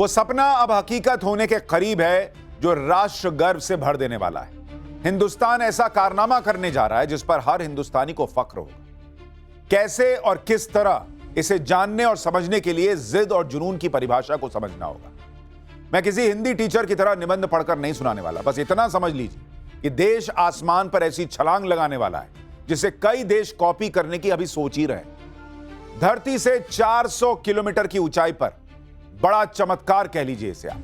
वो सपना अब हकीकत होने के करीब है जो राष्ट्र गर्व से भर देने वाला है। हिंदुस्तान ऐसा कारनामा करने जा रहा है जिस पर हर हिंदुस्तानी को फख्र होगा। कैसे और किस तरह, इसे जानने और समझने के लिए जिद और जुनून की परिभाषा को समझना होगा। मैं किसी हिंदी टीचर की तरह निबंध पढ़कर नहीं सुनाने वाला, बस इतना समझ लीजिए कि देश आसमान पर ऐसी छलांग लगाने वाला है जिसे कई देश कॉपी करने की अभी सोच ही रहे। धरती से 400 किलोमीटर की ऊंचाई पर बड़ा चमत्कार कह लीजिए इसे आप,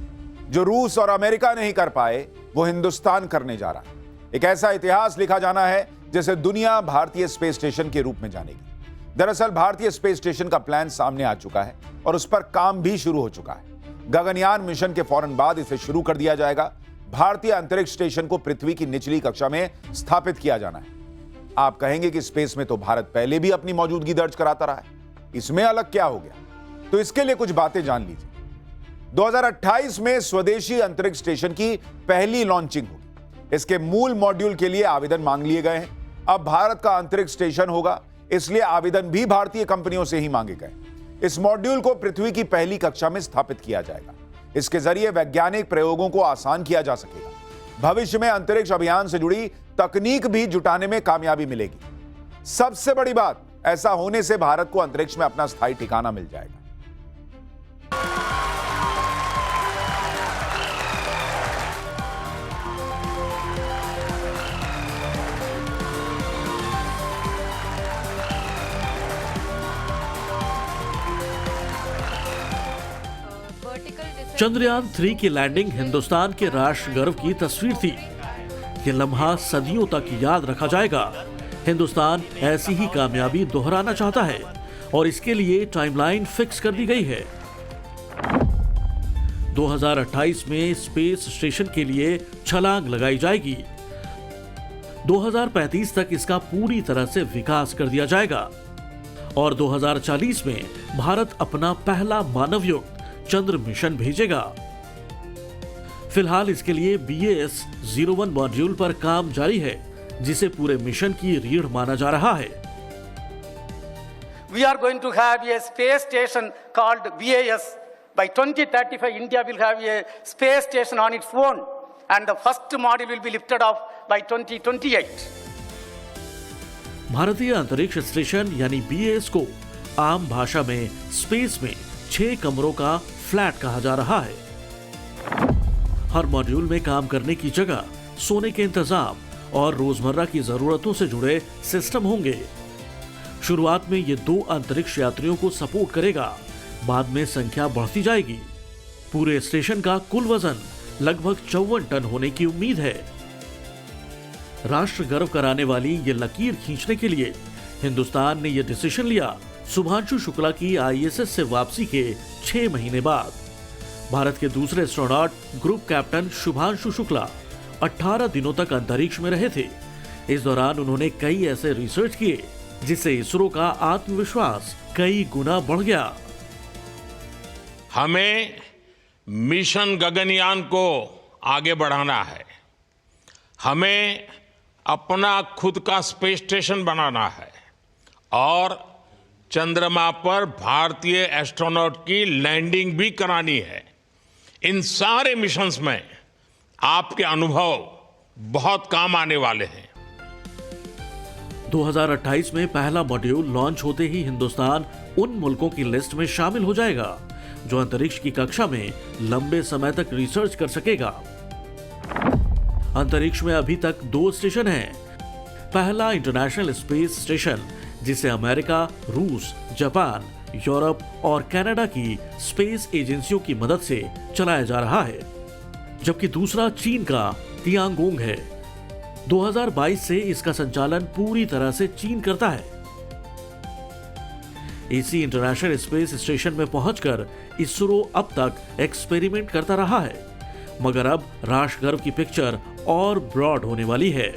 जो रूस और अमेरिका नहीं कर पाए वो हिंदुस्तान करने जा रहा है। एक ऐसा इतिहास लिखा जाना है जिसे दुनिया भारतीय स्पेस स्टेशन के रूप में जानेगी। दरअसल भारतीय स्पेस स्टेशन का प्लान सामने आ चुका है और उस पर काम भी शुरू हो चुका है। गगनयान मिशन के फौरन बाद इसे शुरू कर दिया जाएगा। भारतीय अंतरिक्ष स्टेशन को पृथ्वी की निचली कक्षा में स्थापित किया जाना है। आप कहेंगे कि स्पेस में तो भारत पहले भी अपनी मौजूदगी दर्ज कराता रहा है, इसमें अलग क्या हो गया? तो इसके लिए कुछ बातें जान लीजिए। 2028 में स्वदेशी अंतरिक्ष स्टेशन की पहली लॉन्चिंग होगी। इसके मूल मॉड्यूल के लिए आवेदन मांग लिए गए हैं। अब भारत का अंतरिक्ष स्टेशन होगा, इसलिए आवेदन भी भारतीय कंपनियों से ही मांगे गए। इस मॉड्यूल को पृथ्वी की पहली कक्षा में स्थापित किया जाएगा। इसके जरिए वैज्ञानिक प्रयोगों को आसान किया जा सकेगा। भविष्य में अंतरिक्ष अभियान से जुड़ी तकनीक भी जुटाने में कामयाबी मिलेगी। सबसे बड़ी बात, ऐसा होने से भारत को अंतरिक्ष में अपना स्थायी ठिकाना मिल जाएगा। चंद्रयान 3 की लैंडिंग हिंदुस्तान के राष्ट्र गर्व की तस्वीर थी। ये लम्हा सदियों तक याद रखा जाएगा। हिंदुस्तान ऐसी ही कामयाबी दोहराना चाहता है और इसके लिए टाइमलाइन फिक्स कर दी गई है। 2028 में स्पेस स्टेशन के लिए छलांग लगाई जाएगी। 2035 तक इसका पूरी तरह से विकास कर दिया जाएगा और 2040 में भारत अपना पहला मानवयुक्त चंद्र मिशन भेजेगा। फिलहाल इसके लिए BAS-01 मॉड्यूल पर काम जारी है, जिसे पूरे मिशन की रीढ़ माना जा रहा है। We are going to have a space station called BAS. By 2035, India will have a space station on its own, and the first module will be lifted off by 2028. भारतीय अंतरिक्ष स्टेशन यानी BAS को आम भाषा में space में 6 कमरों का फ्लैट कहा जा रहा है। हर मॉड्यूल में काम करने की जगह, सोने के इंतजाम और रोजमर्रा की जरूरतों से जुड़े सिस्टम होंगे। शुरुआत में ये 2 अंतरिक्ष यात्रियों को सपोर्ट करेगा, बाद में संख्या बढ़ती जाएगी। पूरे स्टेशन का कुल वजन लगभग 54 टन होने की उम्मीद है। राष्ट्र गर्व कराने वाली ये लकीर खींचने के लिए हिंदुस्तान ने यह डिसीजन लिया शुभांशु शुक्ला की ISS से वापसी के 6 महीने बाद। भारत के दूसरे astronaut group captain Shubhanshu Shukla 18 दिनों तक अंतरिक्ष में रहे थे। इस दौरान उन्होंने कई ऐसे रिसर्च किए जिससे इसरो का आत्मविश्वास कई गुना बढ़ गया। हमें मिशन गगनयान को आगे बढ़ाना है। हमें अपना खुद का स्पेस स्टेशन बनाना है और चंद्रमा पर भारतीय एस्ट्रोनॉट की लैंडिंग भी करानी है। इन सारे मिशंस में आपके अनुभव बहुत काम आने वाले हैं। 2028 में पहला मॉड्यूल लॉन्च होते ही हिंदुस्तान उन मुल्कों की लिस्ट में शामिल हो जाएगा जो अंतरिक्ष की कक्षा में लंबे समय तक रिसर्च कर सकेगा। अंतरिक्ष में अभी तक 2 स्टेशन हैं। पहला इंटरनेशनल स्पेस स्टेशन, जिसे अमेरिका, रूस, जापान, यूरोप और कनाडा की स्पेस एजेंसियों की मदद से चलाया जा रहा है, जबकि दूसरा चीन का तियांगोंग है। 2022 से इसका संचालन पूरी तरह से चीन करता है। इसी इंटरनेशनल स्पेस स्टेशन में पहुंचकर इसरो अब तक एक्सपेरिमेंट करता रहा है, मगर अब राष्ट्र गर्व की पिक्चर और ब्रॉड होने वाली है।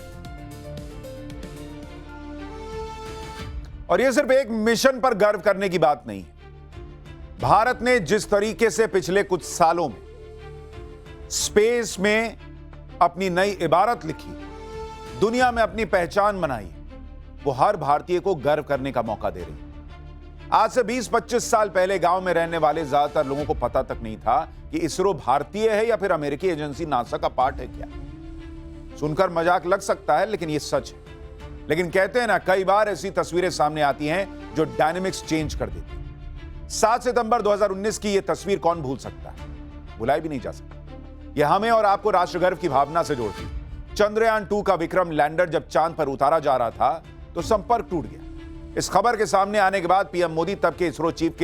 और यह सिर्फ एक मिशन पर गर्व करने की बात नहीं है। भारत ने जिस तरीके से पिछले कुछ सालों में स्पेस में अपनी नई इबारत लिखी, दुनिया में अपनी पहचान बनाई, वो हर भारतीय को गर्व करने का मौका दे रही है। आज से 20-25 साल पहले गांव में रहने वाले ज्यादातर लोगों को पता तक नहीं था कि इसरो भारतीय है या फिर अमेरिकी एजेंसी नासा का पार्ट है क्या। सुनकर मजाक लग सकता है, लेकिन यह सच है। लेकिन कहते हैं ना, कई बार ऐसी तस्वीरें सामने आती हैं जो डायनेमिक्स चेंज कर देती हैं। 7 सितंबर 2019 की यह तस्वीर कौन भूल सकता है, भुलाई भी नहीं जा सकती। यह हमें और आपको राष्ट्रगर्व की भावना से जोड़ती है। चंद्रयान 2 का विक्रम लैंडर जब चांद पर उतारा जा रहा था तो संपर्क टूट गया। इस खबर के सामने आने के बाद पीएम मोदी तब के इसरो चीफ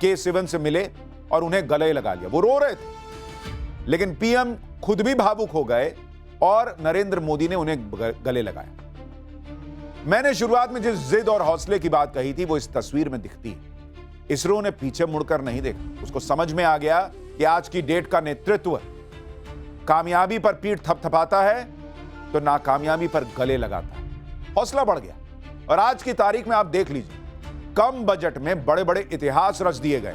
के सिवन से मिले और उन्हें गले लगा लिया। वो रो रहे थे, लेकिन पीएम खुद भी भावुक हो गए और नरेंद्र मोदी ने उन्हें गले लगाया। मैंने शुरुआत में जिस जिद और हौसले की बात कही थी वो इस तस्वीर में दिखती है। इसरो ने पीछे मुड़कर नहीं देखा। उसको समझ में आ गया कि आज की डेट का नेतृत्व कामयाबी पर पीठ थपथपाता है तो नाकामयाबी पर गले लगाता है। हौसला बढ़ गया और आज की तारीख में आप देख लीजिए, कम बजट में बड़े बड़े इतिहास रच दिए गए।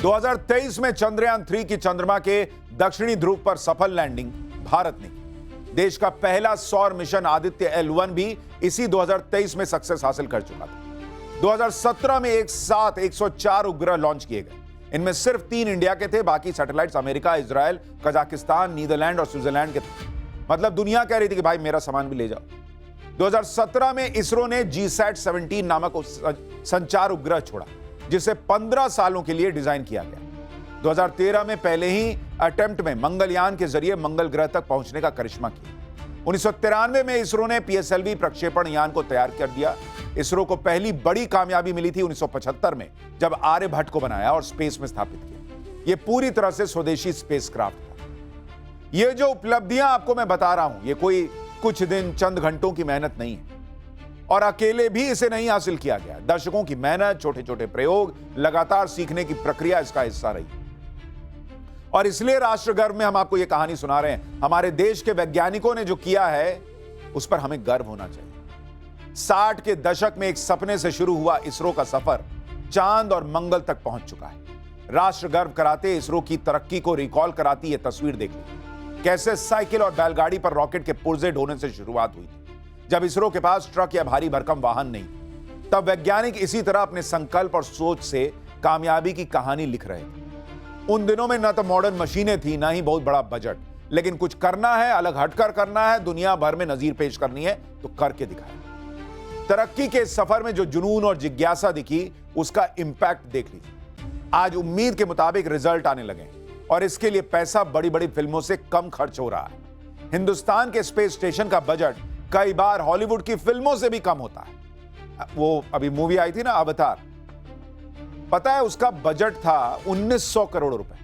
2023 में चंद्रयान 3 की चंद्रमा के दक्षिणी ध्रुव पर सफल लैंडिंग भारत ने की। देश का पहला सौर मिशन आदित्य L1 भी इसी 2023 में सक्सेस हासिल कर चुका था। 2017 में एक साथ 104 उपग्रह लॉन्च किए गए। इनमें सिर्फ 3 इंडिया के थे, बाकी satellites America, Israel, Kazakhstan, Netherland और स्विट्जरलैंड के थे। मतलब दुनिया कह रही थी कि भाई मेरा सामान भी ले जाओ। 2017 में इसरो ने GSAT-17 नामक संचार उपग्रह छोड़ा, जिसे 15 सालों के लिए डिजाइन किया गया। 2013 में पहले ही अटेम्प्ट में मंगलयान के जरिए मंगल ग्रह तक पहुंचने का करिश्मा किया। 1993 में इसरो ने PSLV प्रक्षेपण यान को तैयार कर दिया। इसरो को पहली बड़ी कामयाबी मिली थी 1975 में, जब आर्यभट्ट को बनाया और स्पेस में स्थापित किया। यह पूरी तरह से स्वदेशी स्पेसक्राफ्ट था। ये जो उपलब्धियां आपको मैं बता रहा हूं, ये कोई कुछ दिन चंद घंटों की मेहनत नहीं है और अकेले भी इसे नहीं हासिल किया गया। दर्शकों की मेहनत, छोटे छोटे प्रयोग, लगातार सीखने की प्रक्रिया इसका हिस्सा रही। और इसलिए राष्ट्रगर्व में हम आपको यह कहानी सुना रहे हैं। हमारे देश के वैज्ञानिकों ने जो किया है उस पर हमें गर्व होना चाहिए। 60 के दशक में एक सपने से शुरू हुआ इसरो का सफर चांद और मंगल तक पहुंच चुका है। राष्ट्रगर्व कराते इसरो की तरक्की को रिकॉल कराती यह तस्वीर देख लीजिए। कैसे साइकिल और बैलगाड़ी पर रॉकेट के पुर्जे ढोने से शुरुआत हुई थी। जब इसरो के पास ट्रक या भारी भरकम वाहन नहीं, तब वैज्ञानिक इसी तरह अपने संकल्प और सोच से कामयाबी की कहानी लिख रहे थे। उन दिनों में न तो मॉडर्न मशीनें थी, ना ही बहुत बड़ा बजट, लेकिन कुछ करना है, अलग हटकर करना है, दुनिया भर में नजीर पेश करनी है तो करके दिखाया। तरक्की के सफर में जो जुनून और जिज्ञासा दिखी, उसका इंपैक्ट देख लीजिए। आज उम्मीद के मुताबिक रिजल्ट आने लगे और इसके लिए पैसा बड़ी बड़ी फिल्मों से कम खर्च हो रहा है। हिंदुस्तान के स्पेस स्टेशन का बजट कई बार हॉलीवुड की फिल्मों से भी कम होता है। वो अभी मूवी आई थी ना अवतार, पता है उसका बजट था 1900 करोड़ रुपए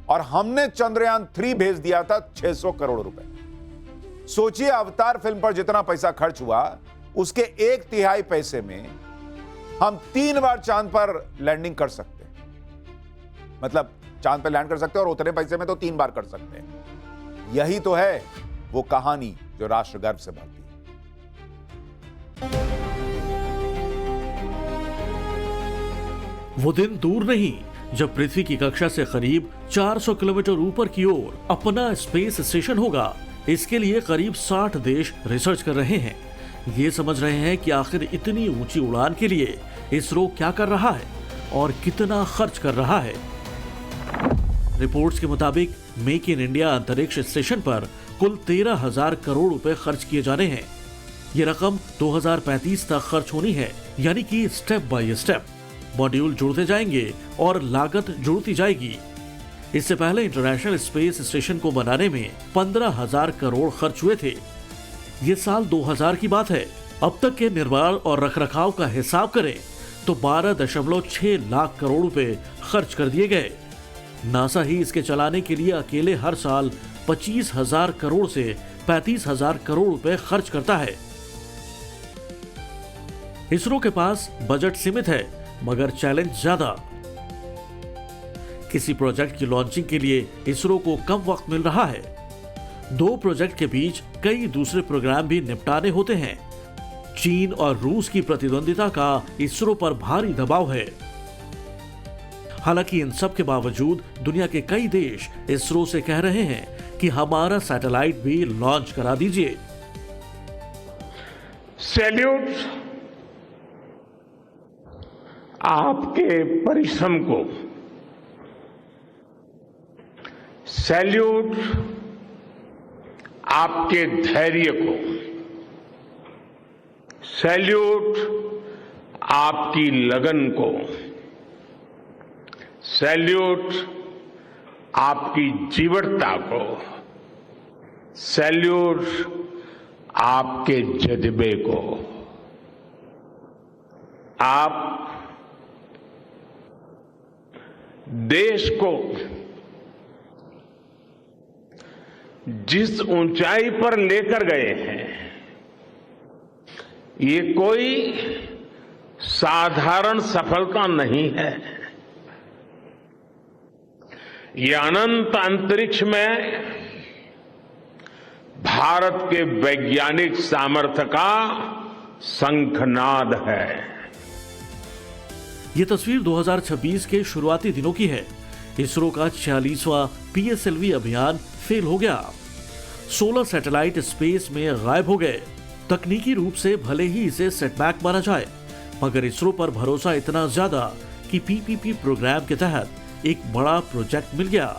और हमने चंद्रयान 3 भेज दिया था 600 करोड़ रुपए। सोचिए, अवतार फिल्म पर जितना पैसा खर्च हुआ उसके 1/3 पैसे में हम 3 बार चांद पर लैंडिंग कर सकते हैं। मतलब चांद पर लैंड कर सकते हैं और उतने पैसे में तो 3 बार कर सकते हैं। यही तो है वो कहानी जो राष्ट्रगर्व से भरती है। वो दिन दूर नहीं जब पृथ्वी की कक्षा से करीब 400 किलोमीटर ऊपर की ओर अपना स्पेस स्टेशन होगा। इसके लिए करीब 60 देश रिसर्च कर रहे हैं। ये समझ रहे हैं कि आखिर इतनी ऊंची उड़ान के लिए इसरो क्या कर रहा है और कितना खर्च कर रहा है। रिपोर्ट्स के मुताबिक मेक इन इंडिया अंतरिक्ष स्टेशन पर कुल 13,000 करोड़ रुपए खर्च किए जाने हैं। ये रकम 2035 तक खर्च होनी है, यानी कि स्टेप बाय स्टेप मॉड्यूल जुड़ते जाएंगे और लागत जुड़ती जाएगी। इससे पहले इंटरनेशनल स्पेस स्टेशन को बनाने में 15,000 करोड़ खर्च हुए थे। ये साल 2000 की बात है। अब तक के निर्माण और रखरखाव का हिसाब करें तो 12.6 लाख करोड़ रुपए खर्च कर दिए गए। नासा ही इसके चलाने के लिए अकेले हर साल 25,000 करोड़ से 35,000 करोड़ रुपए खर्च करता है। इसरो के पास बजट सीमित है, मगर चैलेंज ज्यादा। किसी प्रोजेक्ट की लॉन्चिंग के लिए इसरो को कम वक्त मिल रहा है। 2 प्रोजेक्ट के बीच कई दूसरे प्रोग्राम भी निपटाने होते हैं। चीन और रूस की प्रतिद्वंदिता का इसरो पर भारी दबाव है। हालांकि इन सब के बावजूद दुनिया के कई देश इसरो से कह रहे हैं कि हमारा सैटेलाइट भी लॉन्च करा दीजिए। सैल्यूट आपके परिश्रम को, सैल्यूट आपके धैर्य को, सैल्यूट आपकी लगन को, सैल्यूट आपकी जीवटता को, सैल्यूट आपके जज्बे को। आप देश को जिस ऊंचाई पर लेकर गए हैं, ये कोई साधारण सफलता नहीं है। ये अनंत अंतरिक्ष में भारत के वैज्ञानिक सामर्थ्य का शंखनाद है। ये तस्वीर 2026 के शुरुआती दिनों की है। इसरो का 46वां PSLV अभियान फेल हो गया। 16 सैटेलाइट स्पेस में गायब हो गए। तकनीकी रूप से भले ही इसे सेटबैक माना जाए, मगर इसरो पर भरोसा इतना ज्यादा कि PPP प्रोग्राम के तहत एक बड़ा प्रोजेक्ट मिल गया।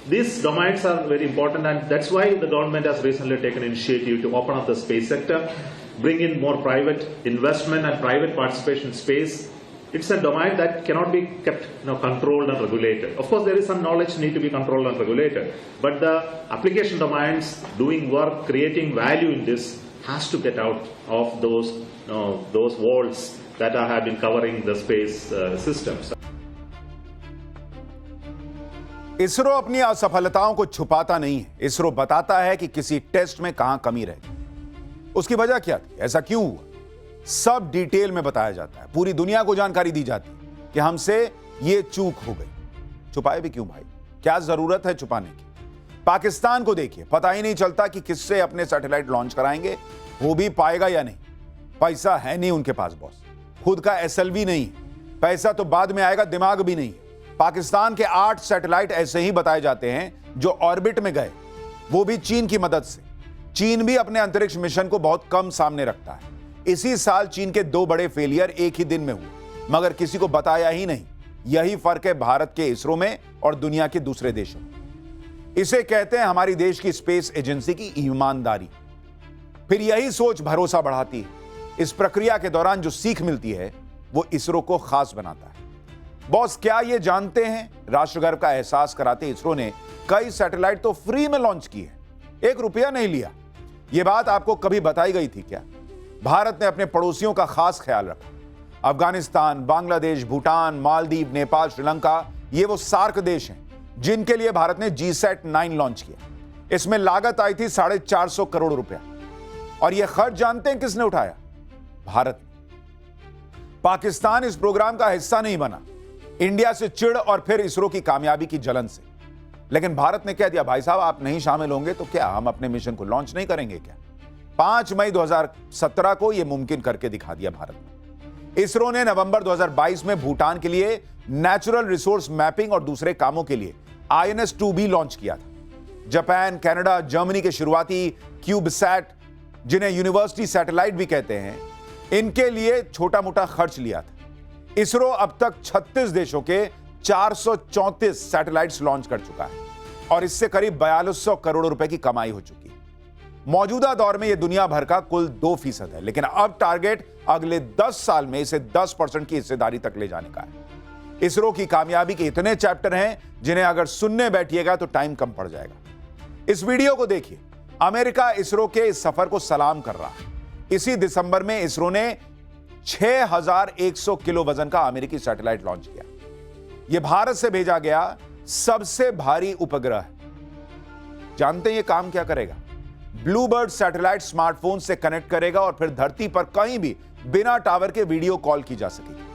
These domains are very important, and that's why the government has recently taken initiative to open up the space sector, bring in more private investment and private participation in space. It's a domain that cannot be kept, controlled and regulated. Of course, there is some knowledge need to be controlled and regulated, but the application domains, doing work, creating value in this, has to get out of those walls that have been covering the space systems. ISRO अपनी असफलताओं को छुपाता नहीं है। इसरो बताता है कि किसी test में कहां कमी रही, उसकी वजह क्या थी, ऐसा क्यों हुआ, सब डिटेल में बताया जाता है। पूरी दुनिया को जानकारी दी जाती है कि हमसे ये चूक हो गई। छुपाए भी क्यों भाई, क्या जरूरत है छुपाने की। पाकिस्तान को देखिए, पता ही नहीं चलता कि किससे अपने सैटेलाइट लॉन्च कराएंगे, हो भी पाएगा या नहीं। पैसा है नहीं उनके पास बॉस, खुद का SLV नहीं है। पैसा तो बाद में आएगा, दिमाग भी नहीं है। पाकिस्तान के 8 सैटेलाइट ऐसे ही बताए जाते हैं जो ऑर्बिट में गए, वो भी चीन की मदद से। चीन भी अपने अंतरिक्ष मिशन को बहुत कम सामने रखता है। इसी साल चीन के 2 बड़े फेलियर एक ही दिन में हुए, मगर किसी को बताया ही नहीं। यही फर्क है भारत के इसरो में और दुनिया के दूसरे देशों में। इसे कहते हैं हमारी देश की स्पेस एजेंसी की ईमानदारी। फिर यही सोच भरोसा बढ़ाती है। इस प्रक्रिया के दौरान जो सीख मिलती है वो इसरो को खास बनाता है। बॉस, क्या ये जानते हैं, राष्ट्रगर्व का एहसास कराते इसरो ने कई सैटेलाइट तो फ्री में लॉन्च किए, 1 रुपया नहीं लिया। यह बात आपको कभी बताई गई थी क्या? भारत ने अपने पड़ोसियों का खास ख्याल रखा। अफगानिस्तान, बांग्लादेश, भूटान, मालदीव, नेपाल, श्रीलंका, ये वो सार्क देश हैं जिनके लिए भारत ने GSAT-9 लॉन्च किया। इसमें लागत आई थी 450 करोड़ रुपया, और यह खर्च जानते हैं किसने उठाया? भारत। पाकिस्तान इस प्रोग्राम का हिस्सा नहीं बना, इंडिया से चिढ़ और फिर इसरो की कामयाबी की जलन से। लेकिन भारत ने कह दिया, भाई साहब आप नहीं शामिल होंगे तो क्या हम अपने मिशन को लॉन्च नहीं करेंगे क्या? 5 मई 2017 को यह मुमकिन करके दिखा दिया भारत ने। इसरो ने नवंबर 2022 में भूटान के लिए नेचुरल रिसोर्स मैपिंग और दूसरे कामों के लिए INS-2B लॉन्च किया था। जापान, कनाडा, जर्मनी के शुरुआती क्यूबसैट, जिन्हें यूनिवर्सिटी सैटेलाइट भी कहते हैं, इनके लिए छोटा मोटा खर्च लिया था। इसरो अब तक 36 देशों के 434 सैटेलाइट्स लॉन्च कर चुका है और इससे करीब 4200 करोड़ रुपए की कमाई हो चुकी है। मौजूदा दौर में यह दुनिया भर का कुल 2% है, लेकिन अब टारगेट अगले 10 साल में इसे 10% की हिस्सेदारी तक ले जाने का है। इसरो की कामयाबी के इतने चैप्टर हैं जिन्हें अगर सुनने बैठिएगा तो टाइम कम पड़ जाएगा। इस वीडियो को देखिए। अमेरिका इसरो के इस सफर को सलाम कर रहा है। इसी दिसंबर में इसरो ने 6100 किलो वजन का अमेरिकी सैटेलाइट लॉन्च किया। यह भारत से भेजा गया सबसे भारी उपग्रह है। जानते हैं यह काम क्या करेगा? ब्लूबर्ड सैटेलाइट स्मार्टफोन से कनेक्ट करेगा और फिर धरती पर कहीं भी बिना टावर के वीडियो कॉल की जा सकेगी।